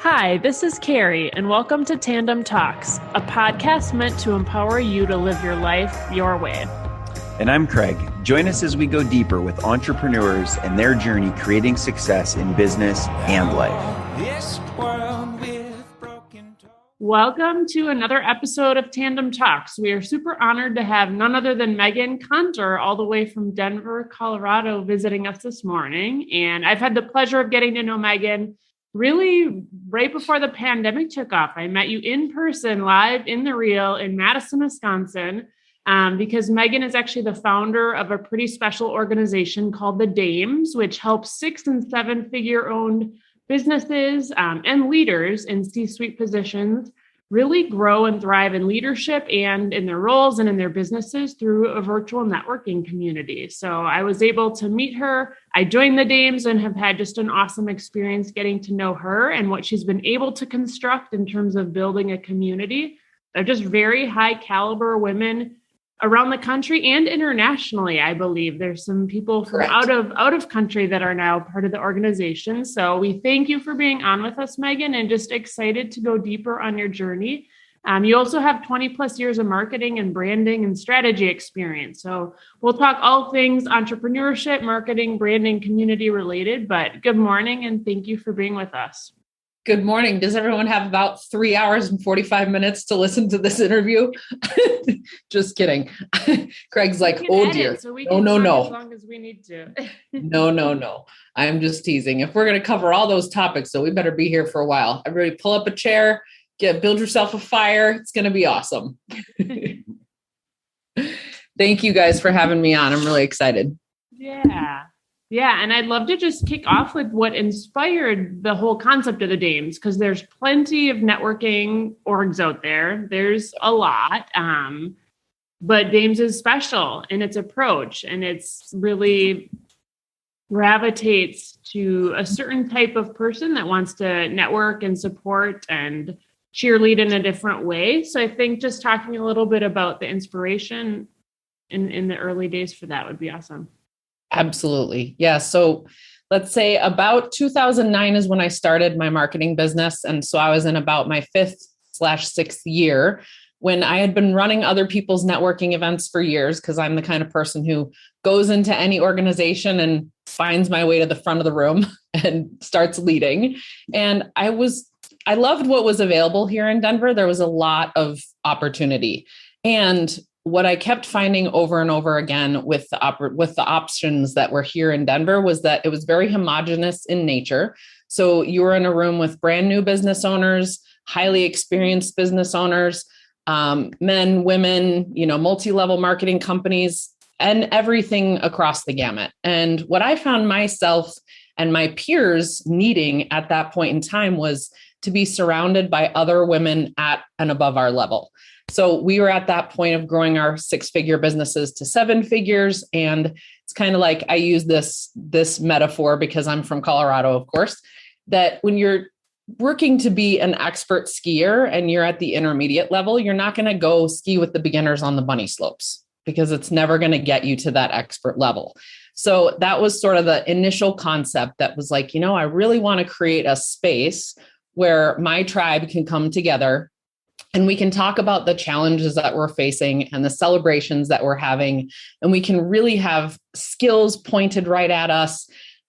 Hi, this is Carrie, and welcome to Tandem Talks, a podcast meant to empower you to live your life your way. And I'm Craig. Join us as we go deeper with entrepreneurs and their journey creating success in business and life. This world with broken toys. Welcome to another episode of Tandem Talks. We are super honored to have none other than Meghann Conter all the way from Denver, Colorado, visiting us this morning. And I've had the pleasure of getting to know Meghann really right before the pandemic took off. I met you in person, live in the real in Madison, Wisconsin, because Meghann is actually the founder of a pretty special organization called the Dames, which helps 6- and 7-figure owned businesses and leaders in C-suite positions really grow and thrive in leadership and in their roles and in their businesses through a virtual networking community. So I was able to meet her. I joined the Dames and have had just an awesome experience getting to know her and what she's been able to construct in terms of building a community of just very high caliber women around the country and internationally. I believe there's some people from out of country that are now part of the organization. So we thank you for being on with us, Meghann, and just excited to go deeper on your journey. You also have 20 plus years of marketing and branding and strategy experience. So we'll talk all things entrepreneurship, marketing, branding, community related, but good morning. And thank you for being with us. Good morning. Does everyone have about 3 hours and 45 minutes to listen to this interview? Just kidding. Craig's like, oh dear. So we can no. As long as we need to. No. I'm just teasing. If we're going to cover all those topics, so we better be here for a while. Everybody pull up a chair, build yourself a fire. It's going to be awesome. Thank you guys for having me on. I'm really excited. Yeah. And I'd love to just kick off with what inspired the whole concept of the Dames, because there's plenty of networking orgs out there. There's a lot. But Dames is special in its approach, and it's really gravitates to a certain type of person that wants to network and support and cheerlead in a different way. So I think just talking a little bit about the inspiration in the early days for that would be awesome. Absolutely. Yeah. So let's say about 2009 is when I started my marketing business. And so I was in about my 5th/6th year when I had been running other people's networking events for years, because I'm the kind of person who goes into any organization and finds my way to the front of the room and starts leading. And I loved what was available here in Denver. There was a lot of opportunity. And what I kept finding over and over again with the options that were here in Denver was that it was very homogenous in nature. So you were in a room with brand new business owners, highly experienced business owners, men, women, multi-level marketing companies, and everything across the gamut. And what I found myself and my peers needing at that point in time was to be surrounded by other women at and above our level. So we were at that point of growing our 6-figure businesses to 7 figures. And it's kind of like, I use this metaphor because I'm from Colorado, of course, that when you're working to be an expert skier and you're at the intermediate level, you're not going to go ski with the beginners on the bunny slopes because it's never going to get you to that expert level. So that was sort of the initial concept that was like, I really want to create a space where my tribe can come together and we can talk about the challenges that we're facing and the celebrations that we're having. And we can really have skills pointed right at us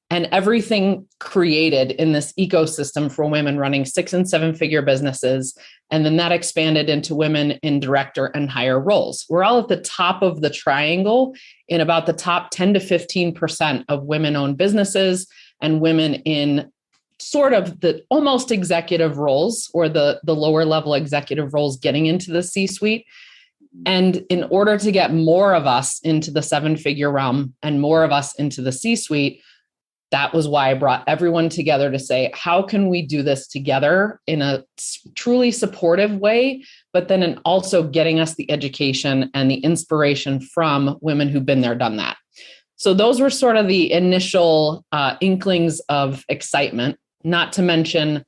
and everything created in this ecosystem for women running 6- and 7-figure businesses. And then that expanded into women in director and higher roles. We're all at the top of the triangle in about the top 10 to 15% of women-owned businesses and women in sort of the almost executive roles or the lower level executive roles getting into the C-suite. And in order to get more of us into the 7-figure realm and more of us into the C-suite, that was why I brought everyone together to say, how can we do this together in a truly supportive way, but then in also getting us the education and the inspiration from women who've been there, done that. So those were sort of the initial inklings of excitement, not to mention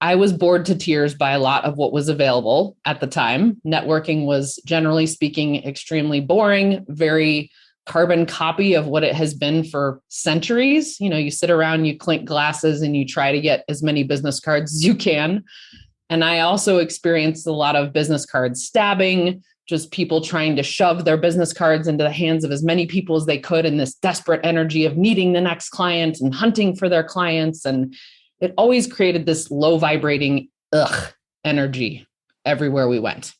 I was bored to tears by a lot of what was available at the time. Networking was, generally speaking, extremely boring, very carbon copy of what it has been for centuries. You sit around, you clink glasses, and you try to get as many business cards as you can. And I also experienced a lot of business card stabbing, just people trying to shove their business cards into the hands of as many people as they could in this desperate energy of needing the next client and hunting for their clients. And it always created this low vibrating energy everywhere we went.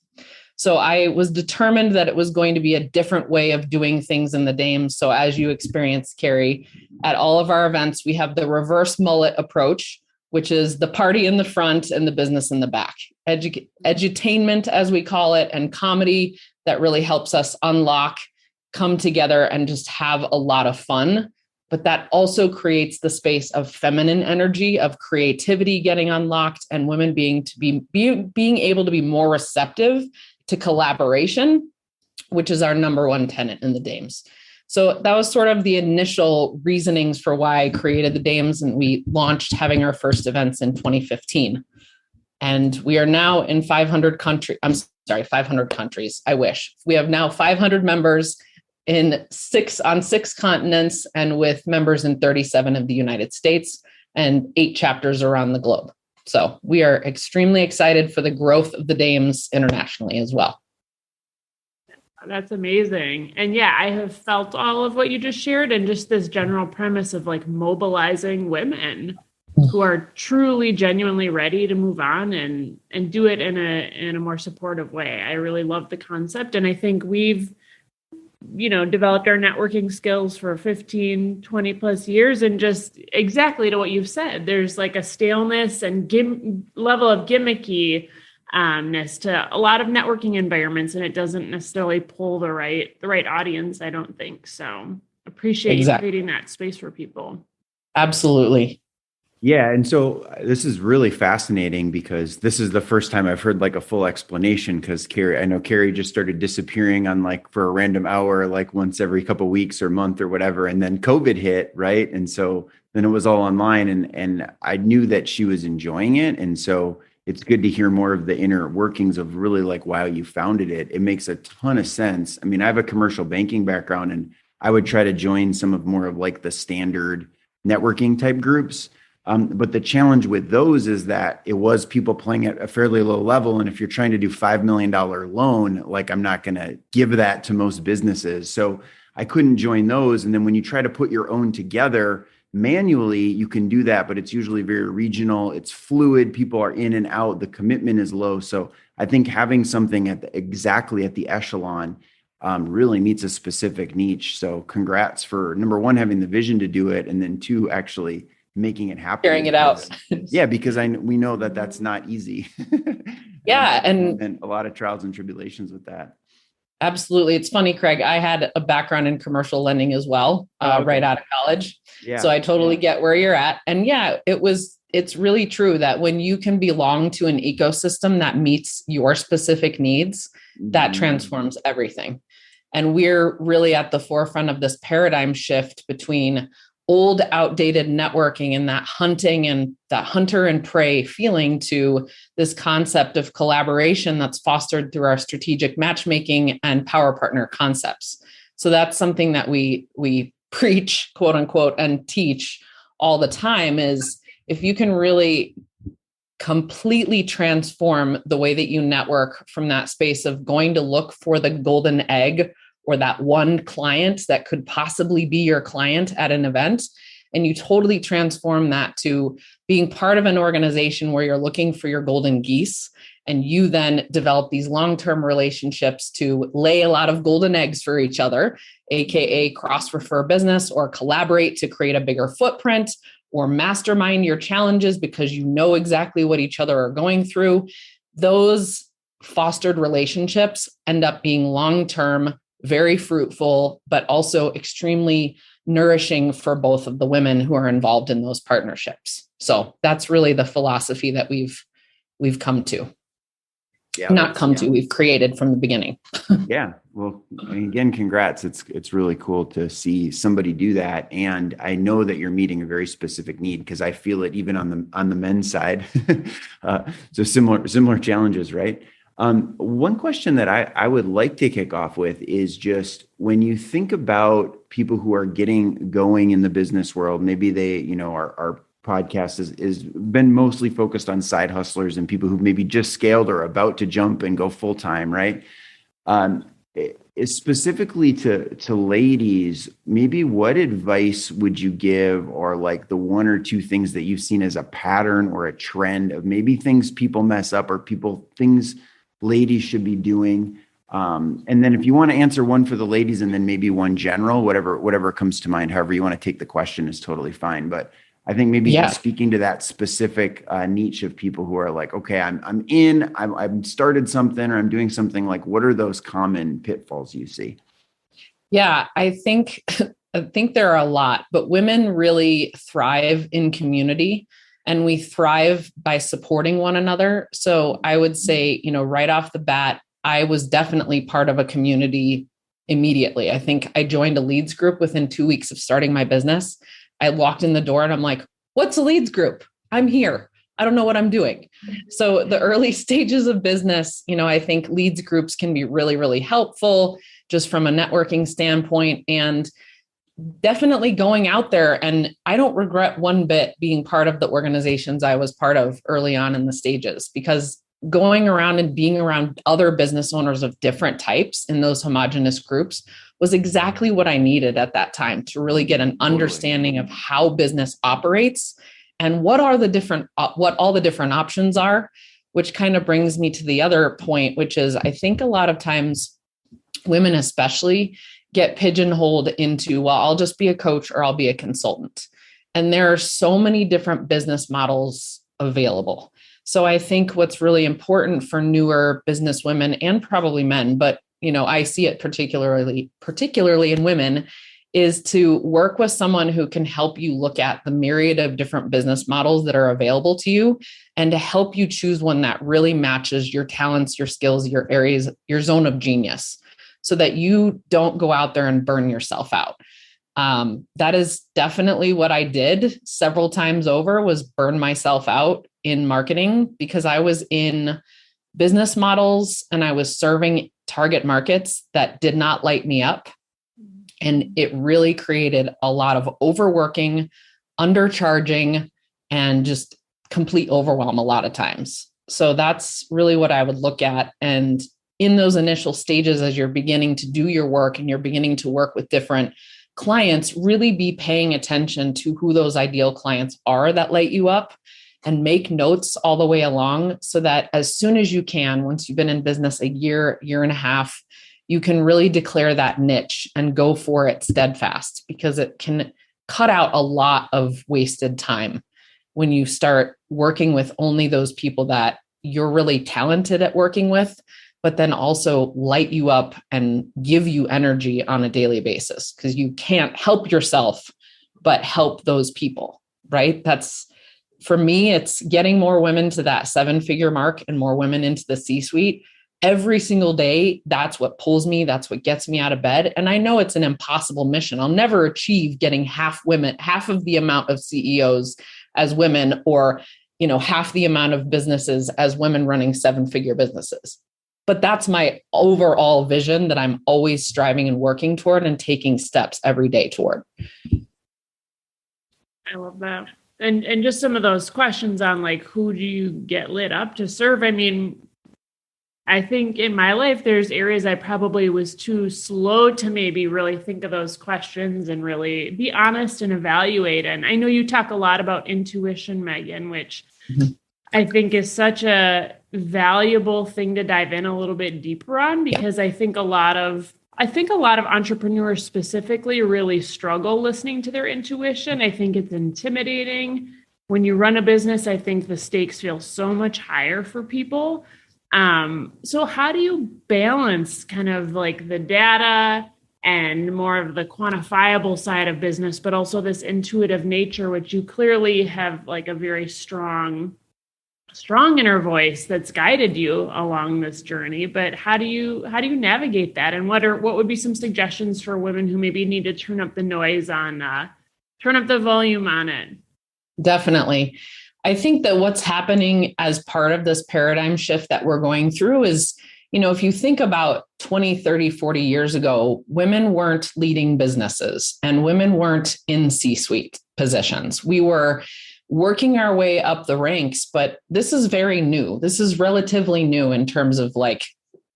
So I was determined that it was going to be a different way of doing things in the Dames. So as you experienced, Carrie, at all of our events, we have the reverse mullet approach, which is the party in the front and the business in the back. Edutainment, as we call it, and comedy that really helps us unlock, come together, and just have a lot of fun. But that also creates the space of feminine energy, of creativity getting unlocked, and women being able to be more receptive to collaboration, which is our number one tenet in the Dames. So that was sort of the initial reasonings for why I created the Dames, and we launched having our first events in 2015. And we are now in 500 countries. 500 countries. I wish. We have now 500 members on six continents, and with members in 37 of the United States and 8 chapters around the globe. So we are extremely excited for the growth of the Dames internationally as well. That's amazing. And yeah, I have felt all of what you just shared, and just this general premise of like mobilizing women who are truly genuinely ready to move on and do it in a more supportive way. I really love the concept. And I think we've, developed our networking skills for 15, 20 plus years. And just exactly to what you've said, there's like a staleness and level of gimmicky to a lot of networking environments, and it doesn't necessarily pull the right audience, I don't think. So appreciate you creating that space for people. Absolutely. Yeah. And so this is really fascinating because this is the first time I've heard like a full explanation, because I know Carrie just started disappearing on for a random hour, like once every couple of weeks or month or whatever. And then COVID hit. Right. And so then it was all online, and I knew that she was enjoying it. And so it's good to hear more of the inner workings of really like why you founded it. It makes a ton of sense. I mean, I have a commercial banking background, and I would try to join some of more of like the standard networking type groups. But the challenge with those is that it was people playing at a fairly low level. And if you're trying to do $5 million loan, like I'm not going to give that to most businesses. So I couldn't join those. And then when you try to put your own together manually, you can do that, but it's usually very regional. It's fluid. People are in and out. The commitment is low. So I think having something exactly at the echelon really meets a specific niche. So congrats for number one, having the vision to do it. And then 2, actually making it happen. Carrying it out. Yeah, because we know that that's not easy. Yeah. And a lot of trials and tribulations with that. Absolutely. It's funny, Craig, I had a background in commercial lending as well, right out of college. Yeah. So I totally get where you're at. And yeah, it's really true that when you can belong to an ecosystem that meets your specific needs, that transforms everything. And we're really at the forefront of this paradigm shift between old, outdated networking and that hunting and that hunter and prey feeling to this concept of collaboration that's fostered through our strategic matchmaking and power partner concepts. So that's something that we preach, quote unquote, and teach all the time is if you can really completely transform the way that you network from that space of going to look for the golden egg or that one client that could possibly be your client at an event. And you totally transform that to being part of an organization where you're looking for your golden geese. And you then develop these long-term relationships to lay a lot of golden eggs for each other, AKA cross-refer business, or collaborate to create a bigger footprint, or mastermind your challenges because you know exactly what each other are going through. Those fostered relationships end up being long-term, very fruitful, but also extremely nourishing for both of the women who are involved in those partnerships. So that's really the philosophy that we've come to. We've created from the beginning. Yeah. Well, again, congrats. It's really cool to see somebody do that. And I know that you're meeting a very specific need because I feel it even on the men's side. So similar challenges, right? One question that I would like to kick off with is just when you think about people who are getting going in the business world, maybe they, our podcast is been mostly focused on side hustlers and people who maybe just scaled or about to jump and go full time, right? Specifically to ladies, maybe what advice would you give, or like the one or two things that you've seen as a pattern or a trend of maybe things people mess up or things ladies should be doing? And then if you want to answer one for the ladies and then maybe one general, whatever comes to mind, however you want to take the question is totally fine. But I think maybe just speaking to that specific niche of people who are like, okay, I've started something or I'm doing something, like, what are those common pitfalls you see? Yeah, I think there are a lot, but women really thrive in community, and we thrive by supporting one another. So I would say, right off the bat, I was definitely part of a community immediately. I think I joined a leads group within 2 weeks of starting my business. I walked in the door and I'm like, what's a leads group? I'm here. I don't know what I'm doing. So the early stages of business, I think leads groups can be really, really helpful just from a networking standpoint, and definitely going out there. And I don't regret one bit being part of the organizations I was part of early on in the stages, because going around and being around other business owners of different types in those homogenous groups was exactly what I needed at that time to really get an understanding of how business operates and what all the different options are, which kind of brings me to the other point, which is I think a lot of times women especially get pigeonholed into, well, I'll just be a coach or I'll be a consultant. And there are so many different business models available. So I think what's really important for newer business women and probably men, but I see it particularly in women, is to work with someone who can help you look at the myriad of different business models that are available to you and to help you choose one that really matches your talents, your skills, your areas, your zone of genius, so that you don't go out there and burn yourself out. That is definitely what I did several times over, was burn myself out in marketing, because I was in business models and I was serving target markets that did not light me up. And it really created a lot of overworking, undercharging, and just complete overwhelm a lot of times. So that's really what I would look at. And in those initial stages, as you're beginning to do your work and you're beginning to work with different clients, really be paying attention to who those ideal clients are that light you up, and make notes all the way along, so that as soon as you can, once you've been in business a year and a half, you can really declare that niche and go for it steadfast, because it can cut out a lot of wasted time when you start working with only those people that you're really talented at working with, but then also light you up and give you energy on a daily basis, because you can't help yourself, but help those people, right? For me, it's getting more women to that 7-figure mark and more women into the C-suite every single day. That's what pulls me. That's what gets me out of bed. And I know it's an impossible mission. I'll never achieve getting half of the amount of CEOs as women, or, half the amount of businesses as women running 7-figure businesses. But that's my overall vision that I'm always striving and working toward and taking steps every day toward. I love that. And just some of those questions on like, who do you get lit up to serve? I mean, I think in my life, there's areas I probably was too slow to maybe really think of those questions and really be honest and evaluate. And I know you talk a lot about intuition, Meghann, which I think is such a valuable thing to dive in a little bit deeper on, because I think a lot of entrepreneurs specifically really struggle listening to their intuition. I think it's intimidating. When you run a business, I think the stakes feel so much higher for people. So how do you balance kind of like the data and more of the quantifiable side of business, but also this intuitive nature, which you clearly have like a very strong inner voice that's guided you along this journey? But how do you navigate that? And what would be some suggestions for women who maybe need to turn up the noise on, turn up the volume on it? Definitely. I think that what's happening as part of this paradigm shift that we're going through is, if you think about 20, 30, 40 years ago, women weren't leading businesses and women weren't in C-suite positions. We were working our way up the ranks, but this is very new. This is relatively new in terms of like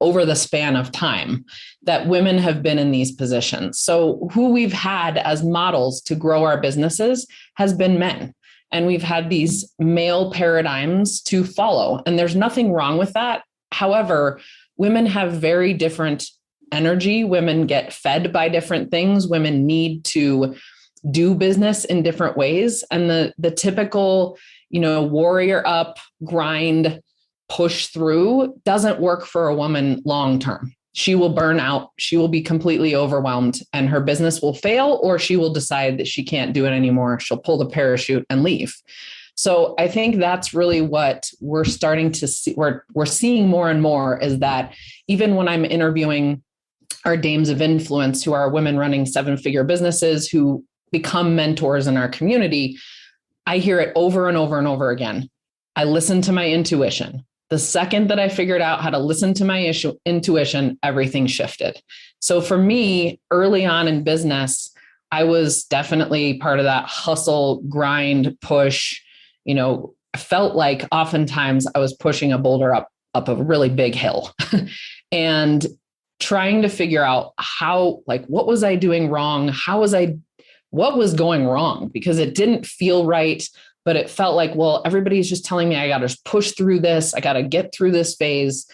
over the span of time that women have been in these positions. So who we've had as models to grow our businesses has been men. And we've had these male paradigms to follow. And there's nothing wrong with that. However, women have very different energy. Women get fed by different things. Women need to do business in different ways. And the typical, warrior up, grind, push through doesn't work for a woman long term. She will burn out. She will be completely overwhelmed and her business will fail, or she will decide that she can't do it anymore. She'll pull the parachute and leave. So I think that's really what we're starting to see. We're seeing more and more is that even when I'm interviewing our dames of influence, who are women running 7-figure businesses who become mentors in our community, I hear it over and over and over again. I listen to my intuition. The second that I figured out how to listen to my intuition, everything shifted. So for me, early on in business, I was definitely part of that hustle, grind, push. I felt like oftentimes I was pushing a boulder up a really big hill and trying to figure out what was I doing wrong? What was going wrong? Because it didn't feel right. But it felt like, well, everybody's just telling me I got to push through this. I got to get through this phase.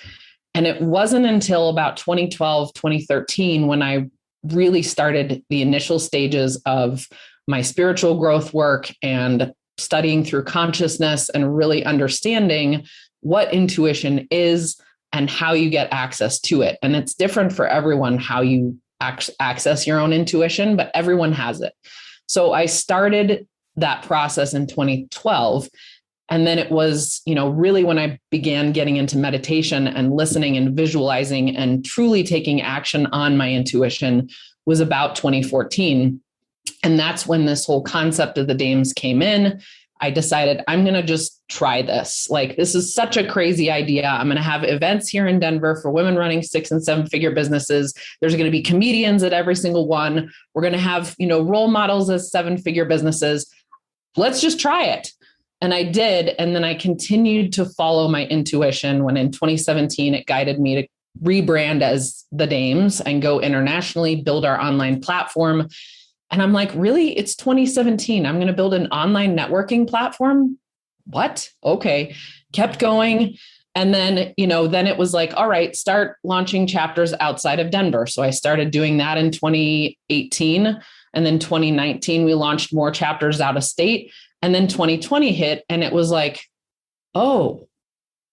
And it wasn't until about 2012, 2013, when I really started the initial stages of my spiritual growth work and studying through consciousness and really understanding what intuition is and how you get access to it. And it's different for everyone, how you access your own intuition, but everyone has it. So I started that process in 2012. And then it was, really when I began getting into meditation and listening and visualizing and truly taking action on my intuition was about 2014. And that's when this whole concept of the dames came in. I decided I'm going to just try this. Like, this is such a crazy idea. I'm going to have events here in Denver for women running 6 and 7-figure businesses. There's going to be comedians at every single one. We're going to have, role models as 7-figure businesses. Let's just try it. And I did. And then I continued to follow my intuition when in 2017, it guided me to rebrand as the Dames and go internationally, build our online platform. And I'm like, really? It's 2017. I'm going to build an online networking platform. What? Okay. Kept going. And then, then it was like, all right, start launching chapters outside of Denver. So I started doing that in 2018. And then 2019, we launched more chapters out of state. And then 2020 hit and it was like, oh,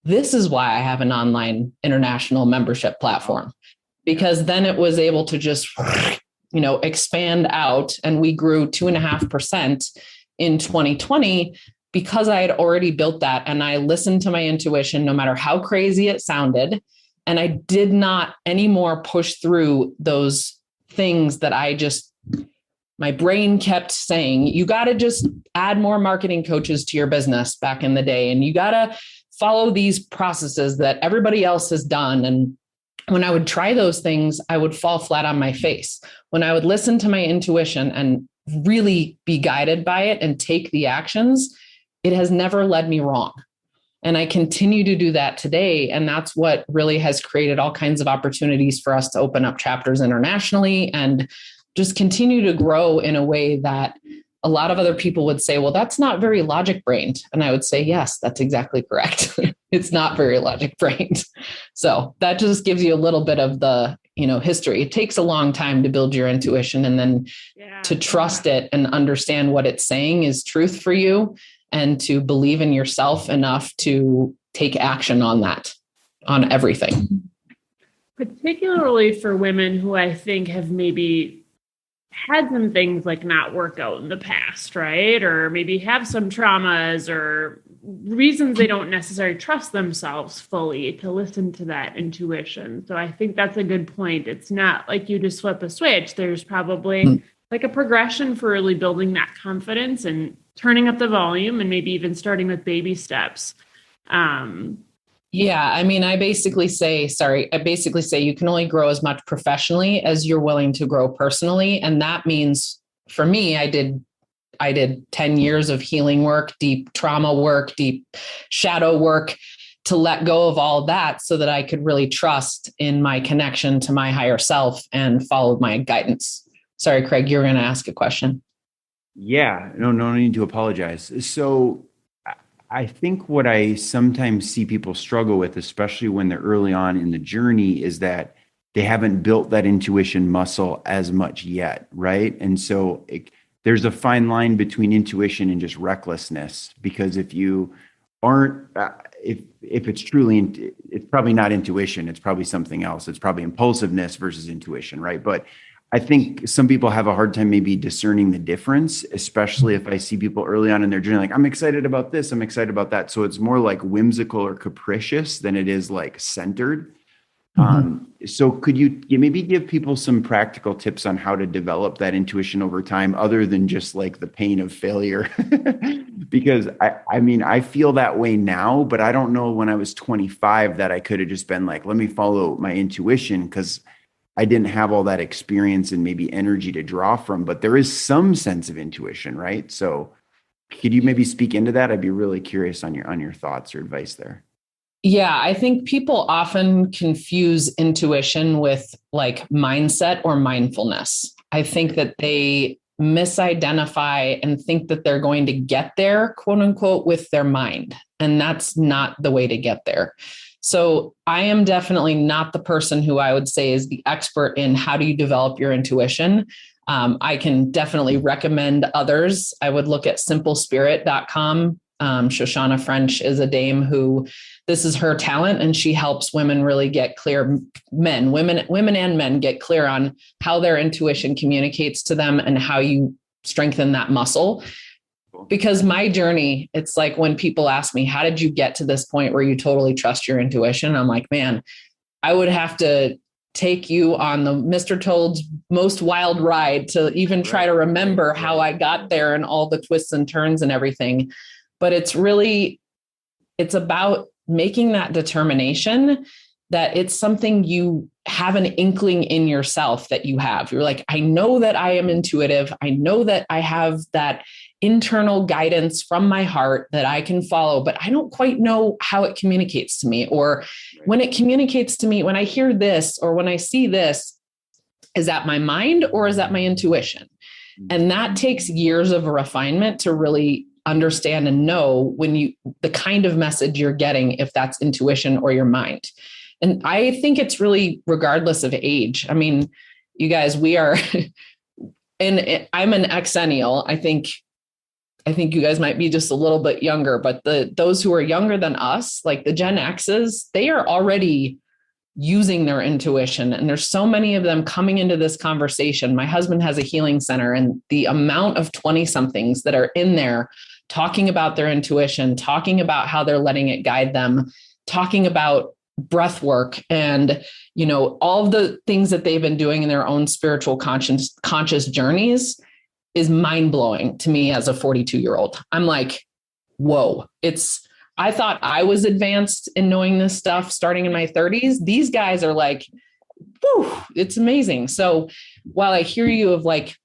this is why I have an online international membership platform. Because then it was able to just, expand out. And we grew 2.5% in 2020 because I had already built that. And I listened to my intuition, no matter how crazy it sounded. And I did not anymore push through those things that my brain kept saying, you got to just add more marketing coaches to your business back in the day. And you got to follow these processes that everybody else has done. And when I would try those things, I would fall flat on my face. When I would listen to my intuition and really be guided by it and take the actions, it has never led me wrong. And I continue to do that today. And that's what really has created all kinds of opportunities for us to open up chapters internationally and just continue to grow in a way that a lot of other people would say, well, that's not very logic brained. And I would say, yes, that's exactly correct. It's not very logic brained. So that just gives you a little bit of the, history. It takes a long time to build your intuition and then to trust it and understand what it's saying is truth for you and to believe in yourself enough to take action on that, on everything. Particularly for women who I think have maybe had some things like not work out in the past, right? Or maybe have some traumas or reasons they don't necessarily trust themselves fully to listen to that intuition. So I think that's a good point. It's not like you just flip a switch. There's probably like a progression for really building that confidence and turning up the volume and maybe even starting with baby steps. Yeah. I mean, I basically say you can only grow as much professionally as you're willing to grow personally. And that means for me, I did 10 years of healing work, deep trauma work, deep shadow work to let go of all that so that I could really trust in my connection to my higher self and follow my guidance. Sorry, Craig, you were going to ask a question. Yeah, no need to apologize. So I think what I sometimes see people struggle with, especially when they're early on in the journey, is that they haven't built that intuition muscle as much yet, right? And so there's a fine line between intuition and just recklessness, because if you aren't, if it's truly, it's probably not intuition, it's probably something else. It's probably impulsiveness versus intuition, right? But I think some people have a hard time maybe discerning the difference, especially if I see people early on in their journey, like, I'm excited about this, I'm excited about that. So it's more like whimsical or capricious than it is like centered. So could you maybe give people some practical tips on how to develop that intuition over time, other than just like the pain of failure? Because I mean, I feel that way now, but I don't know when I was 25 that I could have just been like, let me follow my intuition, because I didn't have all that experience and maybe energy to draw from, but there is some sense of intuition, right? So could you maybe speak into that? I'd be really curious on your thoughts or advice there. Yeah, I think people often confuse intuition with like mindset or mindfulness. I think that they misidentify and think that they're going to get there, quote unquote, with their mind. And that's not the way to get there. So I am definitely not the person who I would say is the expert in how do you develop your intuition. I can definitely recommend others. I would look at simplespirit.com. Shoshana French is a dame who this is her talent, and she helps women really get clear, women and men get clear on how their intuition communicates to them and how you strengthen that muscle. Because my journey, it's like when people ask me, how did you get to this point where you totally trust your intuition? I'm like, man, I would have to take you on the Mr. Toad's most wild ride to even try to remember how I got there and all the twists and turns and everything. But it's about making that determination that it's something you have an inkling in yourself that you have. You're like, I know that I am intuitive. I know that I have that internal guidance from my heart that I can follow, but I don't quite know how it communicates to me. Or when it communicates to me, when I hear this, or when I see this, is that my mind or is that my intuition? And that takes years of refinement to really understand and know the kind of message you're getting, if that's intuition or your mind. And I think it's really regardless of age. I mean, you guys, we are, and I'm an Xennial. I think you guys might be just a little bit younger, but those who are younger than us, like the Gen X's, they are already using their intuition. And there's so many of them coming into this conversation. My husband has a healing center, and the amount of 20 somethings that are in there talking about their intuition, talking about how they're letting it guide them, talking about breath work and, all of the things that they've been doing in their own spiritual conscious journeys is mind blowing to me as a 42-year-old. I'm like, whoa, I thought I was advanced in knowing this stuff starting in my 30s. These guys are like, whew, it's amazing. So while I hear you of like,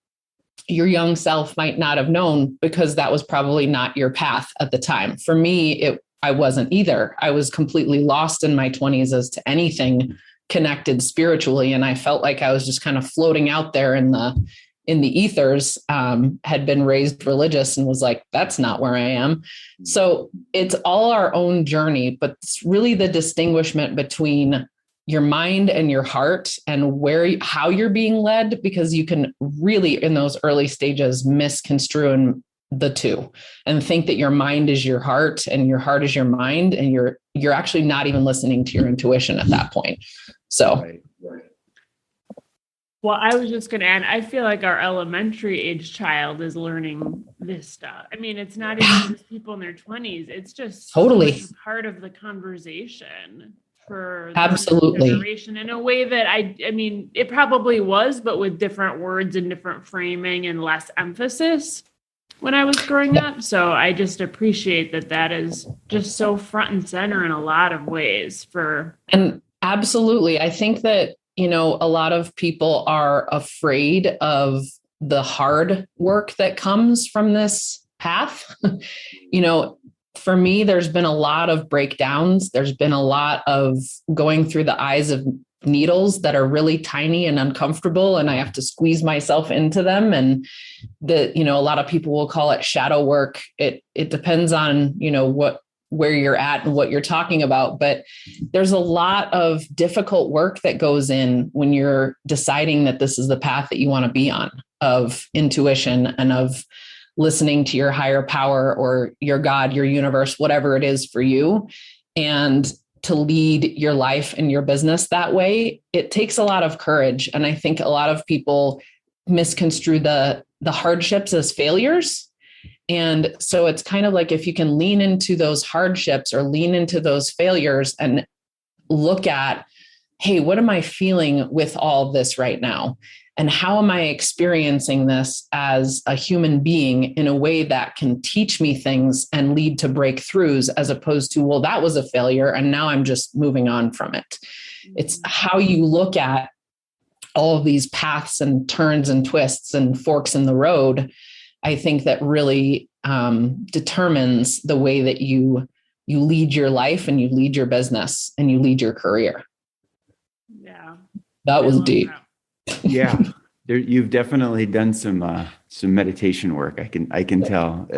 your young self might not have known because that was probably not your path at the time. For me, I wasn't either. I was completely lost in my 20s as to anything connected spiritually. And I felt like I was just kind of floating out there in the ethers, had been raised religious and was like, that's not where I am. So it's all our own journey, but it's really the distinguishment between your mind and your heart and how you're being led, because you can really in those early stages misconstrue the two and think that your mind is your heart and your heart is your mind. And you're actually not even listening to your intuition at that point. So. Right. Well, I was just going to add, I feel like our elementary age child is learning this stuff. I mean, it's not even just people in their 20s. It's just totally part of the conversation. for Absolutely. generation in a way that I mean, it probably was, but with different words and different framing and less emphasis when I was growing up. So I just appreciate that is just so front and center in a lot of ways and absolutely. I think that, a lot of people are afraid of the hard work that comes from this path. For me, there's been a lot of breakdowns. There's been a lot of going through the eyes of needles that are really tiny and uncomfortable, and I have to squeeze myself into them. And a lot of people will call it shadow work. It depends on, where you're at and what you're talking about. But there's a lot of difficult work that goes in when you're deciding that this is the path that you want to be on, of intuition and of listening to your higher power or your God, your universe, whatever it is for you. And to lead your life and your business that way, it takes a lot of courage. And I think a lot of people misconstrue the hardships as failures. And so it's kind of like, if you can lean into those hardships or lean into those failures and look at, hey, what am I feeling with all of this right now? And how am I experiencing this as a human being in a way that can teach me things and lead to breakthroughs, as opposed to, well, that was a failure and now I'm just moving on from it. It's how you look at all of these paths and turns and twists and forks in the road, I think, that really determines the way that you lead your life and you lead your business and you lead your career. Yeah. That was deep. Yeah. You've definitely done some meditation work. I can tell.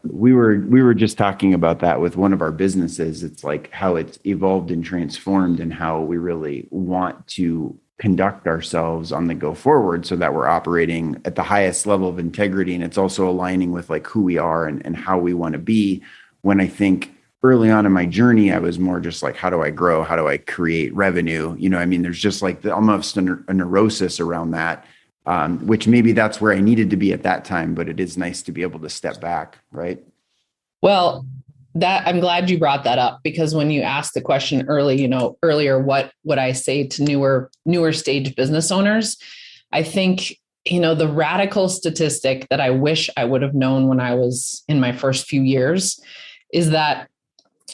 We were just talking about that with one of our businesses. It's like how it's evolved and transformed, and how we really want to conduct ourselves on the go forward so that we're operating at the highest level of integrity. And it's also aligning with like who we are and how we want to be. When I think early on in my journey, I was more just like, how do I grow? How do I create revenue? There's just like almost a neurosis around that, which maybe that's where I needed to be at that time, but it is nice to be able to step back. Right. Well, I'm glad you brought that up, because when you asked the question earlier, what would I say to newer stage business owners? I think, the radical statistic that I wish I would have known when I was in my first few years is that,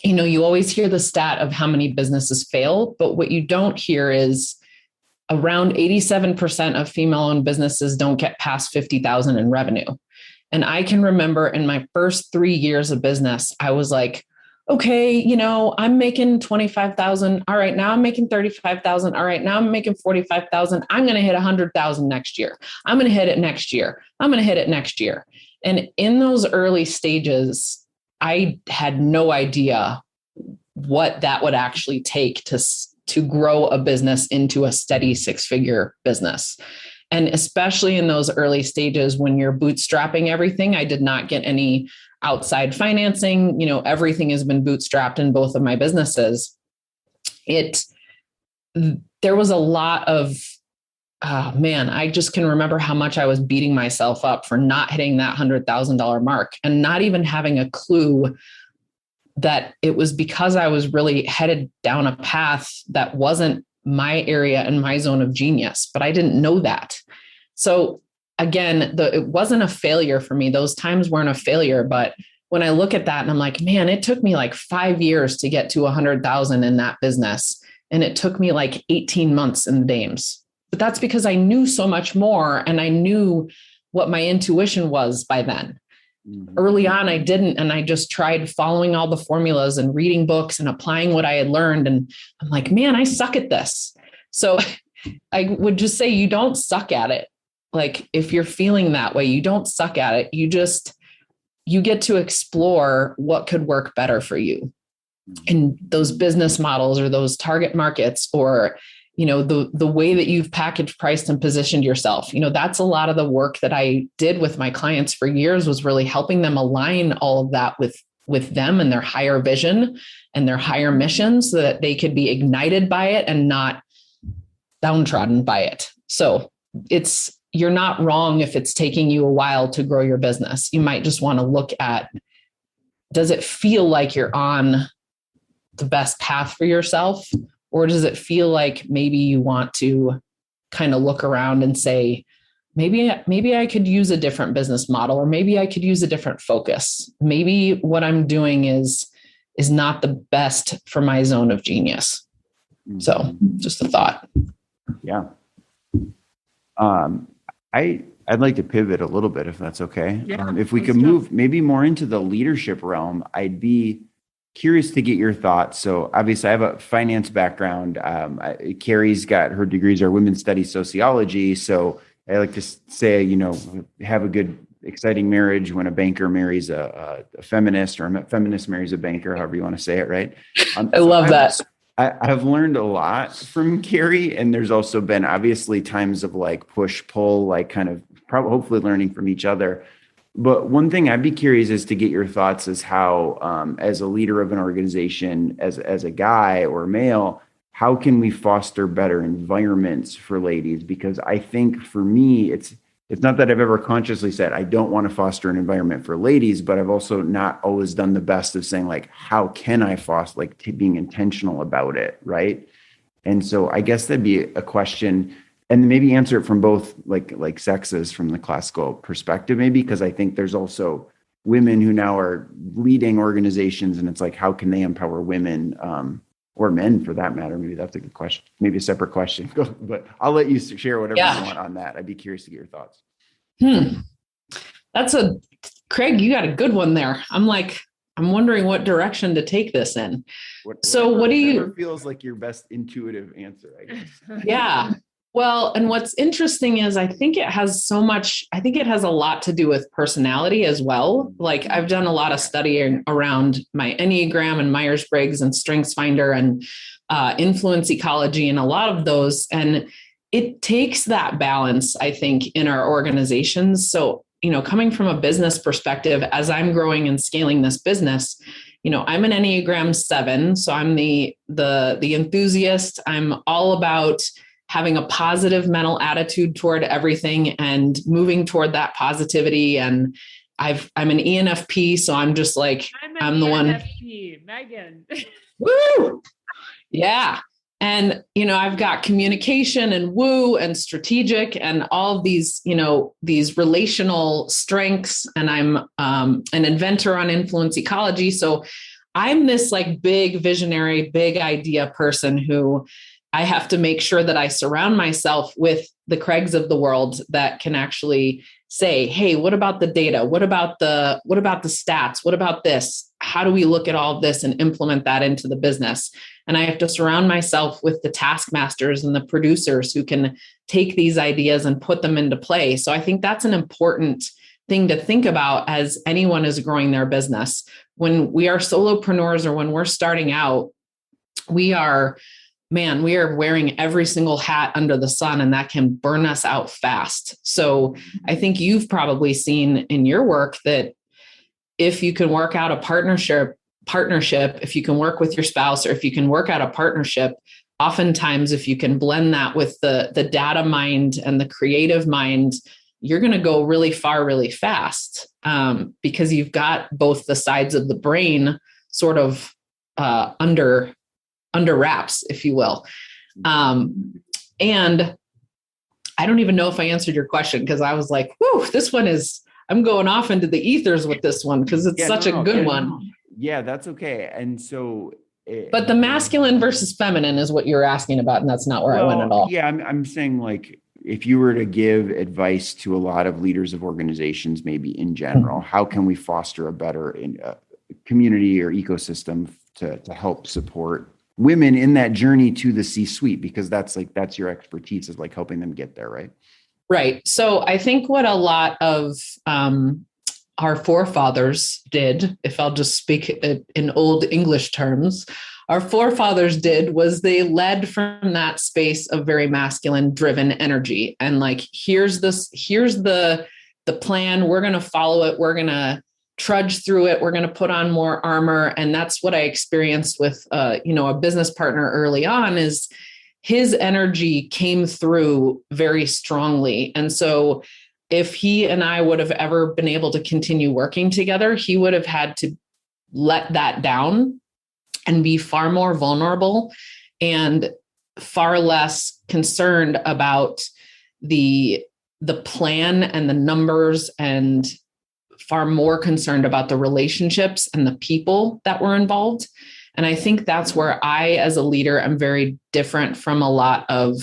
you always hear the stat of how many businesses fail, but what you don't hear is around 87% of female-owned businesses don't get past 50,000 in revenue. And I can remember in my first 3 years of business, I was like, okay, I'm making 25,000. All right, now I'm making 35,000. All right, now I'm making 45,000. I'm going to hit 100,000 next year. I'm going to hit it next year. I'm going to hit it next year. And in those early stages, I had no idea what that would actually take to grow a business into a steady 6-figure business. And especially in those early stages when you're bootstrapping everything, I did not get any outside financing. Everything has been bootstrapped in both of my businesses. There was a lot of, I just can remember how much I was beating myself up for not hitting that $100,000 mark and not even having a clue that it was because I was really headed down a path that wasn't my area and my zone of genius, but I didn't know that. So again, it wasn't a failure for me. Those times weren't a failure, but when I look at that and I'm like, man, it took me like 5 years to get to 100,000 in that business. And it took me like 18 months in the dames. But that's because I knew so much more and I knew what my intuition was by then. Mm-hmm. Early on, I didn't. And I just tried following all the formulas and reading books and applying what I had learned. And I'm like, man, I suck at this. So I would just say, you don't suck at it. Like if you're feeling that way, you don't suck at it. You get to explore what could work better for you. And those business models or those target markets or the way that you've packaged, priced, and positioned yourself, that's a lot of the work that I did with my clients for years, was really helping them align all of that with them and their higher vision and their higher mission so that they could be ignited by it and not downtrodden by it. So you're not wrong if it's taking you a while to grow your business. You might just want to look at, does it feel like you're on the best path for yourself? Or does it feel like maybe you want to kind of look around and say, maybe I could use a different business model, or maybe I could use a different focus. Maybe what I'm doing is not the best for my zone of genius. So just a thought. Yeah. I'd like to pivot a little bit, if that's okay. Yeah, if we could move maybe more into the leadership realm, I'd be curious to get your thoughts. So obviously I have a finance background. Carrie's got her degrees are women's studies sociology. So I like to say, have a good, exciting marriage when a banker marries a feminist, or a feminist marries a banker, however you want to say it, right? I love that. I've learned a lot from Carrie, and there's also been obviously times of like push pull, like kind of hopefully learning from each other. But one thing I'd be curious is to get your thoughts is how, as a leader of an organization, as a guy or male, how can we foster better environments for ladies? Because I think for me, it's not that I've ever consciously said I don't want to foster an environment for ladies, but I've also not always done the best of saying like, how can I foster, like being intentional about it, right? And so I guess that'd be a question, and maybe answer it from both like sexes from the classical perspective, maybe, because I think there's also women who now are leading organizations, and it's like, how can they empower women? Or men for that matter. Maybe that's a good question, maybe a separate question, but I'll let you share whatever you want on that. I'd be curious to get your thoughts. Craig, you got a good one there. I'm wondering what direction to take this in. What do you feels like your best intuitive answer, I guess. Yeah. Well, and what's interesting is I think it has a lot to do with personality as well. Like I've done a lot of studying around my Enneagram and Myers-Briggs and StrengthsFinder and influence ecology and a lot of those. And it takes that balance, I think, in our organizations. So, coming from a business perspective, as I'm growing and scaling this business, I'm an Enneagram 7. So I'm the enthusiast. I'm all about having a positive mental attitude toward everything and moving toward that positivity. And I'm an ENFP. So I'm just like, I'm the ENFP, Meghann. Woo! Yeah. And, I've got communication and woo and strategic and all of these, these relational strengths. And I'm an inventor on influence ecology. So I'm this like big visionary, big idea person who I have to make sure that I surround myself with the Craigs of the world that can actually say, hey, what about the data? What about the stats? What about this? How do we look at all of this and implement that into the business? And I have to surround myself with the taskmasters and the producers who can take these ideas and put them into play. So I think that's an important thing to think about as anyone is growing their business. When we are solopreneurs or when we're starting out, we are wearing every single hat under the sun, and that can burn us out fast. So I think you've probably seen in your work that if you can work out a partnership, if you can work with your spouse, or if you can work out a partnership, oftentimes if you can blend that with the data mind and the creative mind, you're going to go really far, really fast, because you've got both the sides of the brain sort of under wraps, if you will. And I don't even know if I answered your question, because I was like, whoo, I'm going off into the ethers with this one because it's such a good one. Yeah, that's okay. And so, but the masculine versus feminine is what you're asking about. And that's not where I went at all. Yeah. I'm saying, like, if you were to give advice to a lot of leaders of organizations, maybe in general, how can we foster a better community or ecosystem to help support women in that journey to the C-suite? Because that's your expertise, is like helping them get there, right? Right. So I think what a lot of our forefathers did, if I'll just speak in old English terms, our forefathers did was they led from that space of very masculine driven energy. And like, here's the plan. We're going to follow it. We're going to trudge through it. We're going to put on more armor. And that's what I experienced with, a business partner early on, is his energy came through very strongly. And so if he and I would have ever been able to continue working together, he would have had to let that down and be far more vulnerable and far less concerned about the plan and the numbers, and far more concerned about the relationships and the people that were involved. And I think that's where I, as a leader, am very different from a lot of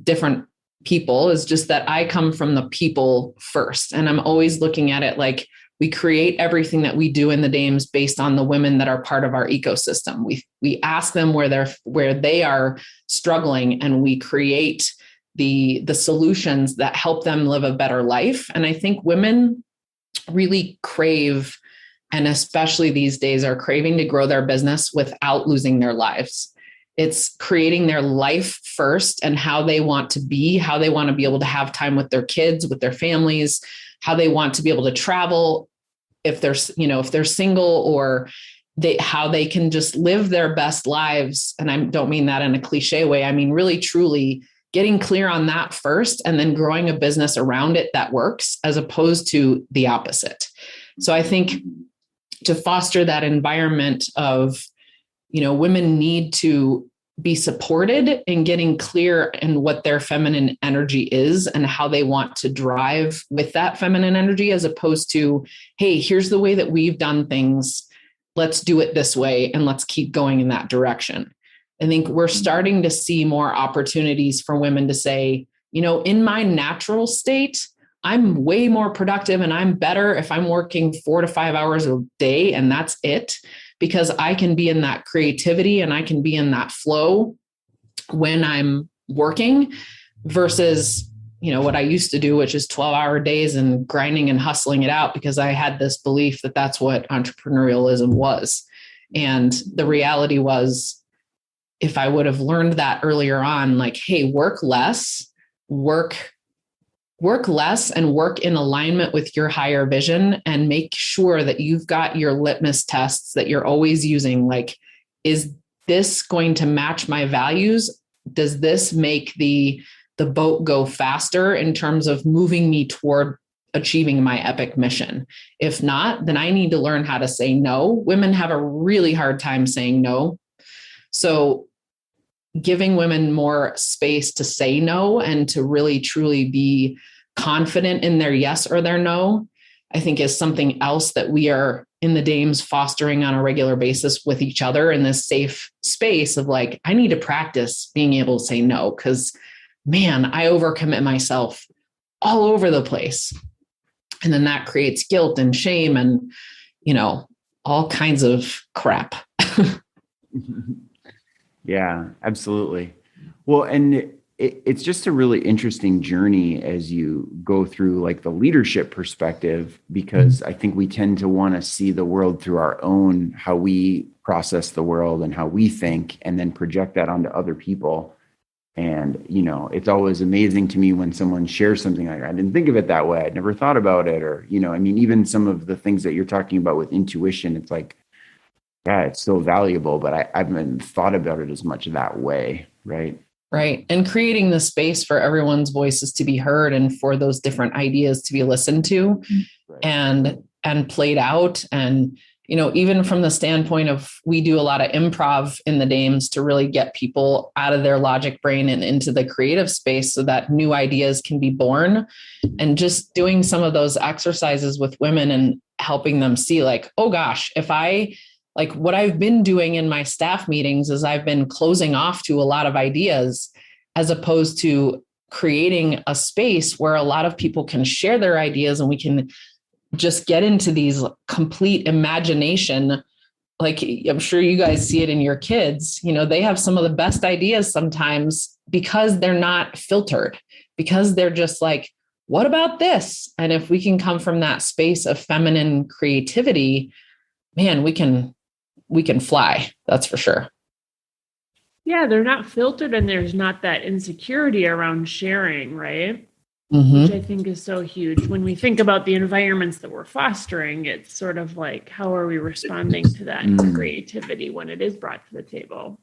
different people, is just that I come from the people first. And I'm always looking at it like we create everything that we do in the Dames based on the women that are part of our ecosystem. We ask them where they are struggling, and we create the solutions that help them live a better life. And I think women really crave, and especially these days are craving, to grow their business without losing their lives. It's creating their life first and how they want to be able to have time with their kids, with their families, how they want to be able to travel if they're single, or how they can just live their best lives. And I don't mean that in a cliche way. I mean, really, truly getting clear on that first, and then growing a business around it that works, as opposed to the opposite. So I think to foster that environment of, women need to be supported in getting clear in what their feminine energy is and how they want to drive with that feminine energy, as opposed to, hey, here's the way that we've done things. Let's do it this way, and let's keep going in that direction. I think we're starting to see more opportunities for women to say, in my natural state, I'm way more productive and I'm better if I'm working 4 to 5 hours a day and that's it, because I can be in that creativity and I can be in that flow when I'm working, versus, what I used to do, which is 12-hour days and grinding and hustling it out, because I had this belief that that's what entrepreneurialism was. And the reality was, if I would have learned that earlier on, like, hey, work less and work in alignment with your higher vision, and make sure that you've got your litmus tests that you're always using. Like, is this going to match my values? Does this make the boat go faster in terms of moving me toward achieving my epic mission? If not, then I need to learn how to say no. Women have a really hard time saying no. So giving women more space to say no and to really truly be confident in their yes or their no, I think is something else that we are in the Dames fostering on a regular basis with each other, in this safe space of like, I need to practice being able to say no, because man, I overcommit myself all over the place. And then that creates guilt and shame and, all kinds of crap. Yeah, absolutely. Well, and it's just a really interesting journey as you go through like the leadership perspective, because I think we tend to want to see the world through our own, how we process the world and how we think, and then project that onto other people. And, it's always amazing to me when someone shares something like, I didn't think of it that way. I'd never thought about it. Or, even some of the things that you're talking about with intuition, it's like, yeah, it's so valuable, but I haven't thought about it as much that way. Right. Right. And creating the space for everyone's voices to be heard, and for those different ideas to be listened to, right, and played out. And, even from the standpoint of, we do a lot of improv in the Dames to really get people out of their logic brain and into the creative space so that new ideas can be born. And just doing some of those exercises with women and helping them see like, oh gosh, like what I've been doing in my staff meetings is I've been closing off to a lot of ideas, as opposed to creating a space where a lot of people can share their ideas, and we can just get into these complete imagination. Like, I'm sure you guys see it in your kids, they have some of the best ideas sometimes because they're not filtered, because they're just like, what about this? And if we can come from that space of feminine creativity, man, we can fly. That's for sure. Yeah, they're not filtered, and there's not that insecurity around sharing, right? Mm-hmm. Which I think is so huge. When we think about the environments that we're fostering, it's sort of like, how are we responding to that creativity when it is brought to the table?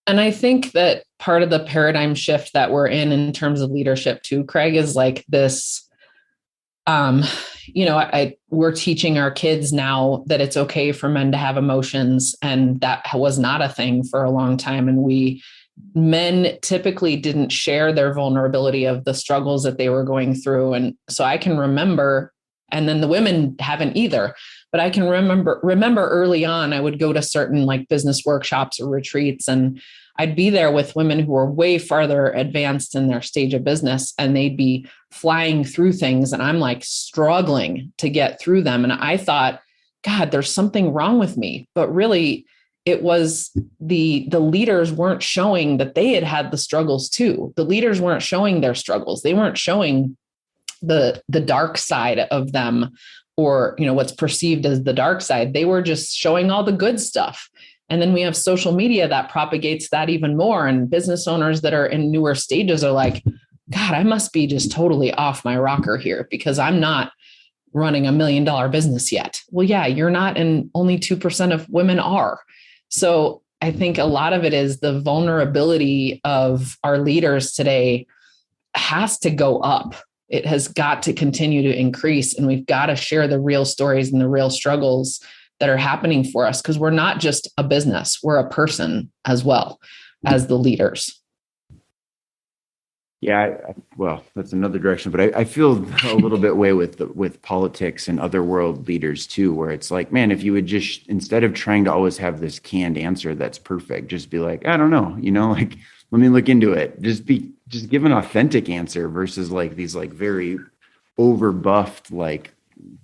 And I think that part of the paradigm shift that we're in terms of leadership too, Craig, is like this Um, we're teaching our kids now that it's okay for men to have emotions, and that was not a thing for a long time. And men typically didn't share their vulnerability of the struggles that they were going through. And so I can remember, and then the women haven't either, but I can remember early on, I would go to certain like business workshops or retreats, and I'd be there with women who were way farther advanced in their stage of business, and they'd be flying through things. And I'm like struggling to get through them. And I thought, God, there's something wrong with me. But really, it was the leaders weren't showing that they had the struggles too. The leaders weren't showing their struggles. They weren't showing the dark side of them, or, what's perceived as the dark side. They were just showing all the good stuff. And then we have social media that propagates that even more. And business owners that are in newer stages are like, God, I must be just totally off my rocker here because I'm not running $1 million business yet. Well, yeah, you're not, and only 2% of women are. So I think a lot of it is the vulnerability of our leaders today has to go up. It has got to continue to increase, and we've got to share the real stories and the real struggles that are happening for us, because we're not just a business, we're a person as well as the leaders. Yeah, well, that's another direction, but I feel a little bit way with politics and other world leaders too, where it's like, man, if you would just, instead of trying to always have this canned answer that's perfect, just be like, I don't know, like, let me look into it. Just give an authentic answer versus like these like very overbuffed like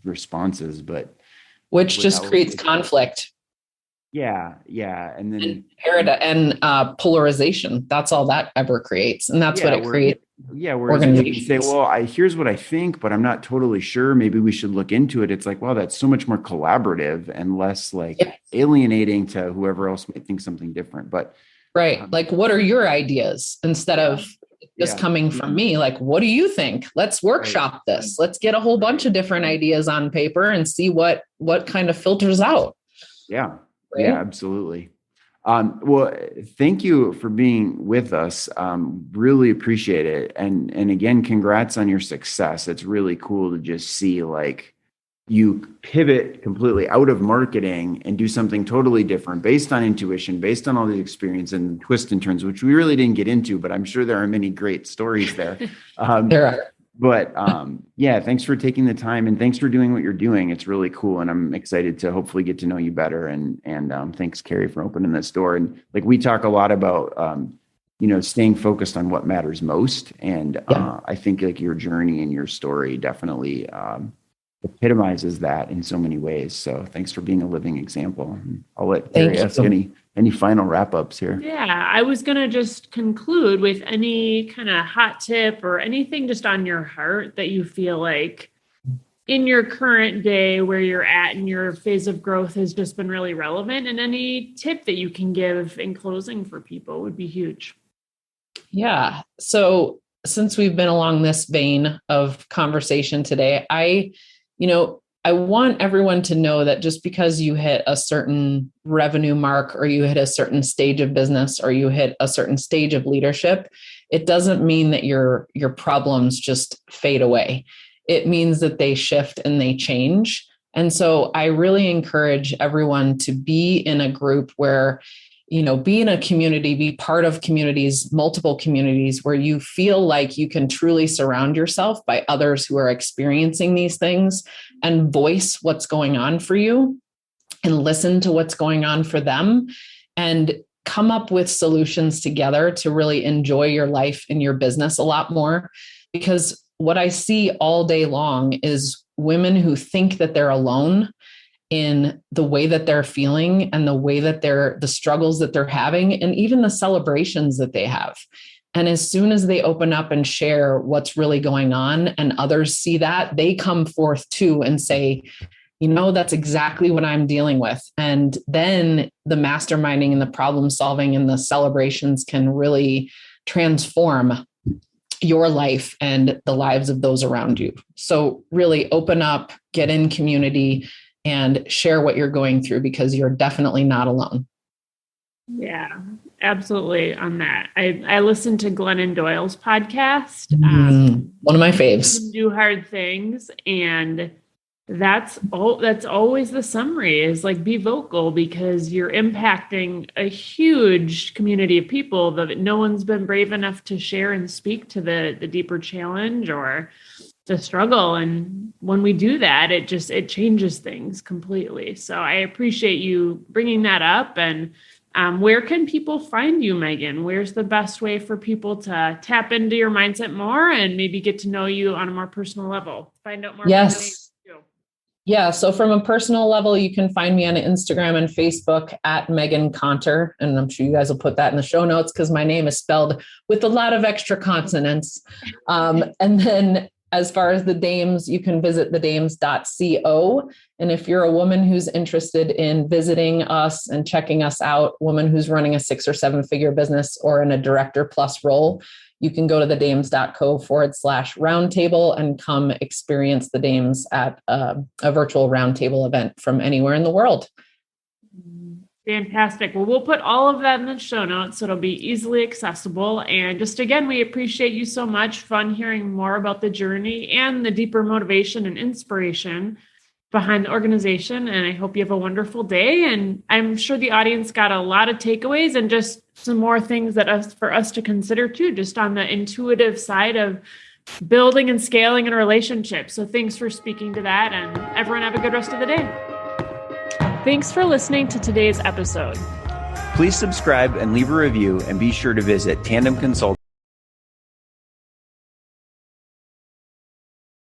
responses, but which just creates conflict. Yeah. And then and polarization. That's all that ever creates. And that's what it creates. Yeah. Whereas if you say, well, here's what I think, but I'm not totally sure. Maybe we should look into it. It's like, wow, that's so much more collaborative and less like alienating to whoever else might think something different. But right. Like, what are your ideas instead of just coming from me? Like, what do you think? Let's workshop this. Let's get a whole bunch of different ideas on paper and see what kind of filters out. Yeah. Right? Yeah, absolutely. Well, thank you for being with us. Really appreciate it. And again, congrats on your success. It's really cool to just see like you pivot completely out of marketing and do something totally different based on intuition, based on all the experience and twists and turns, which we really didn't get into, but I'm sure there are many great stories there. There are. But yeah, thanks for taking the time and thanks for doing what you're doing. It's really cool. And I'm excited to hopefully get to know you better. And thanks, Carrie, for opening this door. And like, we talk a lot about, staying focused on what matters most. And I think like your journey and your story definitely epitomizes that in so many ways. So thanks for being a living example. I'll let Carrie ask any final wrap-ups here. Yeah, I was going to just conclude with any kind of hot tip or anything just on your heart that you feel like in your current day where you're at in your phase of growth has just been really relevant, and any tip that you can give in closing for people would be huge. Yeah. So since we've been along this vein of conversation today, I want everyone to know that just because you hit a certain revenue mark or you hit a certain stage of business or you hit a certain stage of leadership, it doesn't mean that your problems just fade away. It means that they shift and they change. And so I really encourage everyone to be in a group where, be in a community, be part of communities, multiple communities where you feel like you can truly surround yourself by others who are experiencing these things and voice what's going on for you and listen to what's going on for them and come up with solutions together to really enjoy your life and your business a lot more. Because what I see all day long is women who think that they're alone in the way that they're feeling and the way that the struggles that they're having, and even the celebrations that they have. And as soon as they open up and share what's really going on and others see that, they come forth too and say, that's exactly what I'm dealing with. And then the masterminding and the problem solving and the celebrations can really transform your life and the lives of those around you. So really open up, get in community, and share what you're going through, because you're definitely not alone. Yeah, absolutely on that. I listened to Glennon Doyle's podcast, One of my faves. Do Hard Things, and that's always the summary is like be vocal because you're impacting a huge community of people that no one's been brave enough to share and speak to the deeper challenge or the struggle. And when we do that, it changes things completely. So I appreciate you bringing that up. And where can people find you, Meghann? Where's the best way for people to tap into your mindset more and maybe get to know you on a more personal level? Find out more. Yes. Yeah. So from a personal level, you can find me on Instagram and Facebook at Meghann Conter. And I'm sure you guys will put that in the show notes because my name is spelled with a lot of extra consonants. And then as far as the Dames, you can visit thedames.co. And if you're a woman who's interested in visiting us and checking us out, woman who's running a 6 or 7 figure business or in a director plus role, you can go to thedames.co/roundtable and come experience the Dames at a virtual roundtable event from anywhere in the world. Fantastic. Well, we'll put all of that in the show notes so it'll be easily accessible. And just again, we appreciate you so much. Fun hearing more about the journey and the deeper motivation and inspiration behind the organization. And I hope you have a wonderful day. And I'm sure the audience got a lot of takeaways and just some more things for us to consider too, just on the intuitive side of building and scaling in a relationship. So thanks for speaking to that, and everyone have a good rest of the day. Thanks for listening to today's episode. Please subscribe and leave a review, and be sure to visit Tandem Consult.